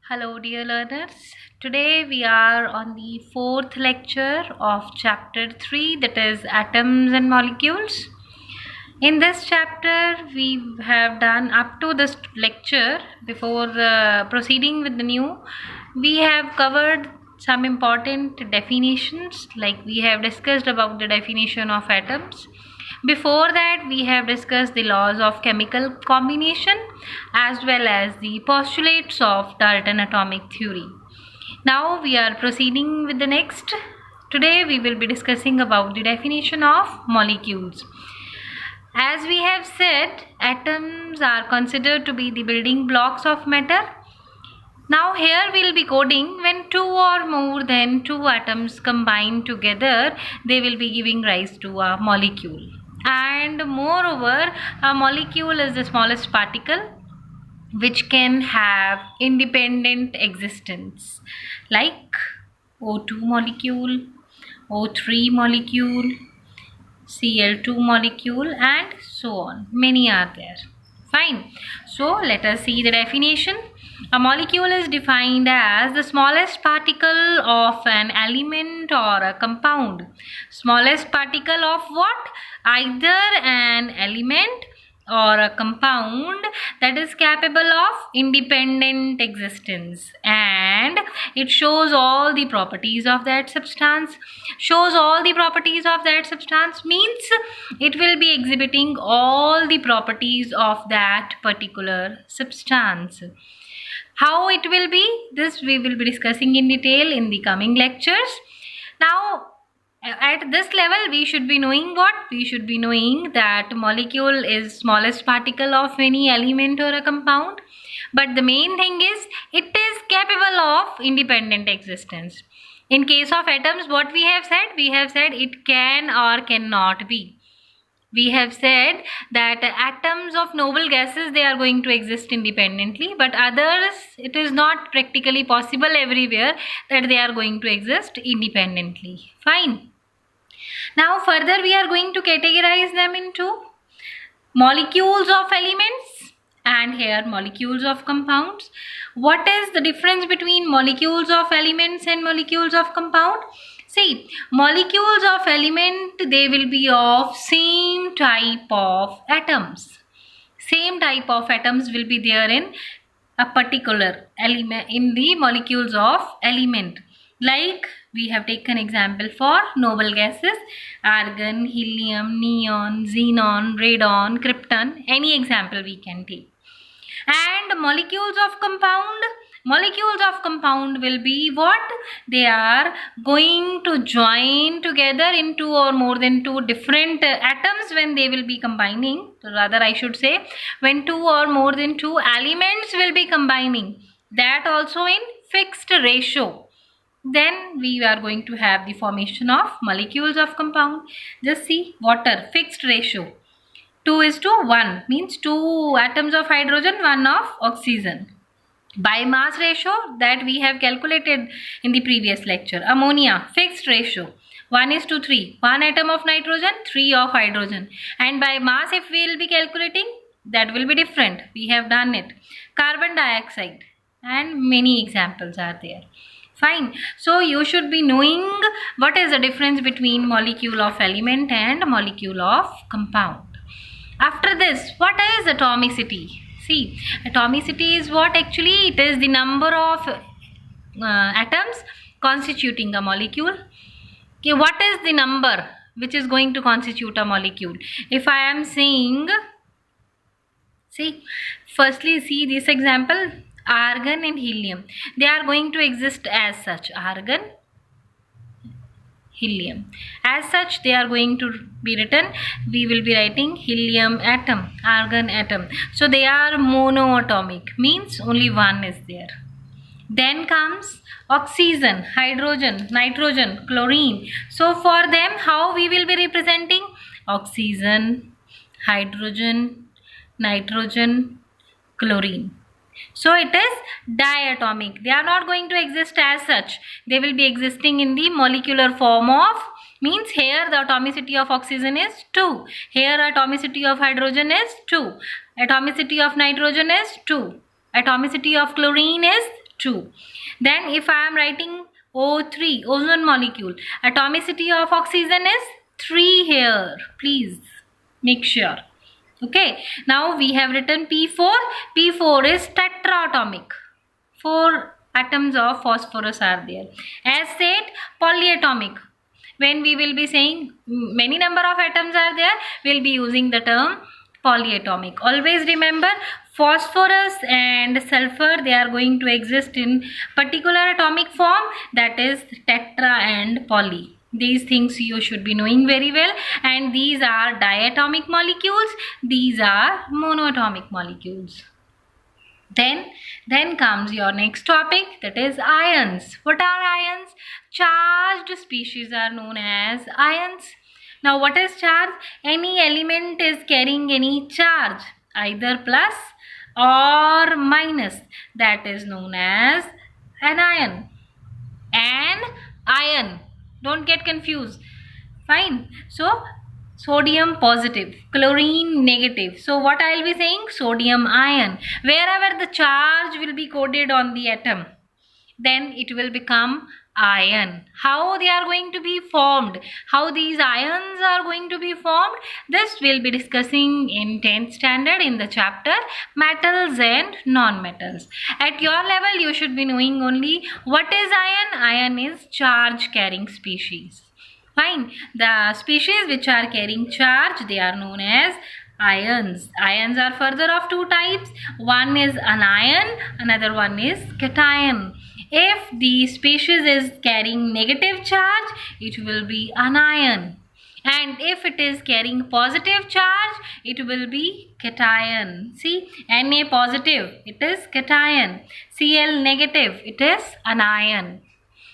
Hello, dear learners. Today we are on the fourth lecture of chapter 3, that is Atoms and Molecules. In this chapter, we have done up to this lecture. Before proceeding with the new, we have covered some important definitions, like we have discussed about the definition of atoms. Before that, we have discussed the laws of chemical combination as well as the postulates of Dalton atomic theory. Now we are proceeding with the next. Today we will be discussing about the definition of molecules. As we have said, atoms are considered to be the building blocks of matter. Now here we'll be coding when two or more than two atoms combine together, they will be giving rise to a molecule. And moreover, a molecule is the smallest particle which can have independent existence, like O2 molecule, O3 molecule, Cl2 molecule, and so on. Many are there. Fine. So let us see the definition. A molecule is defined as the smallest particle of an element or a compound. Smallest particle of what? Either an element or a compound that is capable of independent existence, and it shows all the properties of that substance. Shows all the properties of that substance means it will be exhibiting all the properties of that particular substance. How it will be, this we will be discussing in detail in the coming lectures. Now at this level we should be knowing what? We should be knowing that molecule is smallest particle of any element or a compound, but the main thing is it is capable of independent existence. In case of atoms, what we have said? We have said it can or cannot be. We have said that atoms of noble gases, they are going to exist independently, but others, it is not practically possible everywhere that they are going to exist independently. Fine. Now further we are going to categorize them into molecules of elements and here molecules of compounds. What is the difference between molecules of elements and molecules of compound? See, molecules of element, they will be of same type of atoms. Same type of atoms will be there in a particular element, in the molecules of element. Like we have taken example for noble gases, argon, helium, neon, xenon, radon, krypton, any example we can take. And molecules of compound will be what? They are going to join together in two or more than two different atoms when they will be combining. Rather I should say when two or more than two elements will be combining, that also in fixed ratio, then we are going to have the formation of molecules of compound. Just see, water, fixed ratio 2:1 means 2 atoms of hydrogen, 1 of oxygen. By mass ratio that we have calculated in the previous lecture, ammonia, fixed ratio 1:3, 1 atom of nitrogen, 3 of hydrogen. And by mass, if we will be calculating, that will be different. We have done it. Carbon dioxide, and many examples are there. Fine. So you should be knowing what is the difference between molecule of element and molecule of compound. After this, what is atomicity? See, atomicity is what? Actually, it is the number of atoms constituting a molecule. Okay, what is the number which is going to constitute a molecule? If I am saying, see, firstly see this example, argon and helium. They are going to exist as such, argon, helium. As such, they are going to be written, we will be writing helium atom, argon atom. So they are monoatomic, means only one is there. Then comes oxygen, hydrogen, nitrogen, chlorine. So for them, how we will be representing? Oxygen, hydrogen, nitrogen, chlorine. So it is diatomic. They are not going to exist as such. They will be existing in the molecular form of, means here the atomicity of oxygen is 2. Here atomicity of hydrogen is 2. Atomicity of nitrogen is 2. Atomicity of chlorine is 2. Then if I am writing O3, ozone molecule, atomicity of oxygen is 3 here. Please make sure. Okay, now we have written P4. P4 is tetraatomic. 4 atoms of phosphorus are there. As said, polyatomic. When we will be saying many number of atoms are there, we will be using the term polyatomic. Always remember, phosphorus and sulfur, they are going to exist in particular atomic form, that is tetra and poly. These things you should be knowing very well, and these are diatomic molecules, these are monoatomic molecules. Then comes your next topic, that is ions. What are ions? Charged species are known as ions. Now what is charge? Any element is carrying any charge, either plus or minus, that is known as an ion. An ion, don't get confused. Fine. So sodium positive, chlorine negative. So what I will be saying? Sodium ion. Wherever the charge will be coded on the atom, then it will become ion. How they are going to be formed, how these ions are going to be formed, this we'll be discussing in 10th standard in the chapter metals and non-metals. At your level you should be knowing only what is ion. Ion is charge carrying species. Fine. The species which are carrying charge, they are known as ions. Ions are further of 2 types. One is anion, another one is cation. If the species is carrying negative charge, it will be anion. And if it is carrying positive charge, it will be cation. See, Na positive, it is cation. Cl negative, it is anion.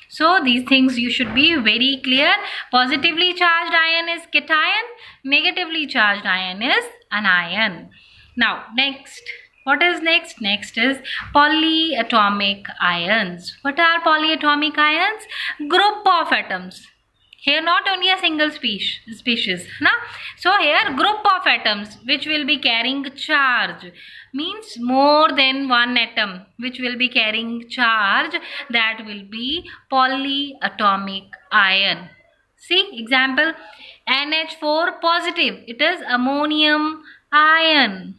So these things you should be very clear. Positively charged ion is cation, negatively charged ion is anion. Now next, what is next? Next is polyatomic ions. What are polyatomic ions? Group of atoms. Here not only a single species. Na? So here group of atoms which will be carrying charge, means more than one atom which will be carrying charge, that will be polyatomic ion. See example, NH4 positive, it is ammonium ion.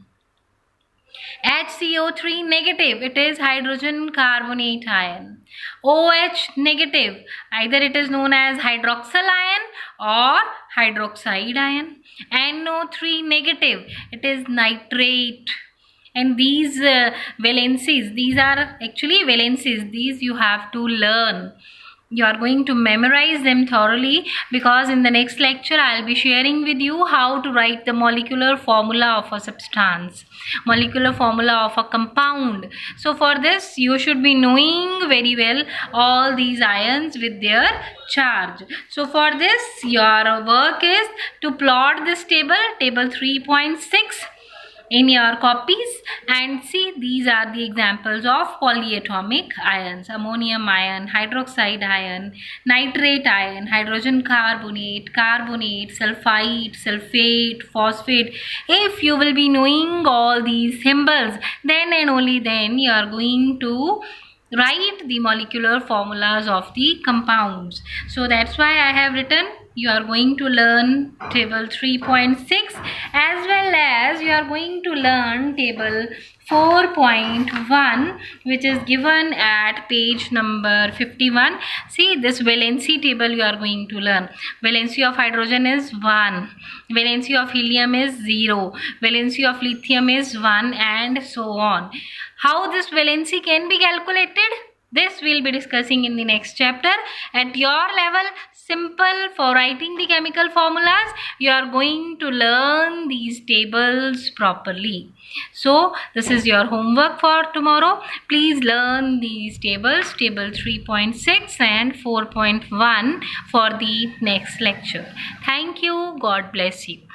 HCO3 negative, it is hydrogen carbonate ion. OH negative, either it is known as hydroxyl ion or hydroxide ion. NO3 negative, it is nitrate. And these valencies, these are actually valencies, these you have to learn. You are going to memorize them thoroughly, because in the next lecture I will be sharing with you how to write the molecular formula of a substance, molecular formula of a compound. So for this you should be knowing very well all these ions with their charge. So for this your work is to plot this table 3.6 in your copies, and see these are the examples of polyatomic ions: ammonium ion, hydroxide ion, nitrate ion, hydrogen carbonate, carbonate, sulfite, sulfate, phosphate. If you will be knowing all these symbols, then and only then you are going to write the molecular formulas of the compounds. So that's why I have written you are going to learn table 3.6, as well as you are going to learn table 4.1, which is given at page number 51. See this valency table you are going to learn. Valency of hydrogen is 1, valency of helium is 0, valency of lithium is 1, and so on. How this valency can be calculated, this we will be discussing in the next chapter. At your level, simple for writing the chemical formulas, you are going to learn these tables properly. So this is your homework for tomorrow. Please learn these tables, table 3.6 and 4.1 for the next lecture. Thank you. God bless you.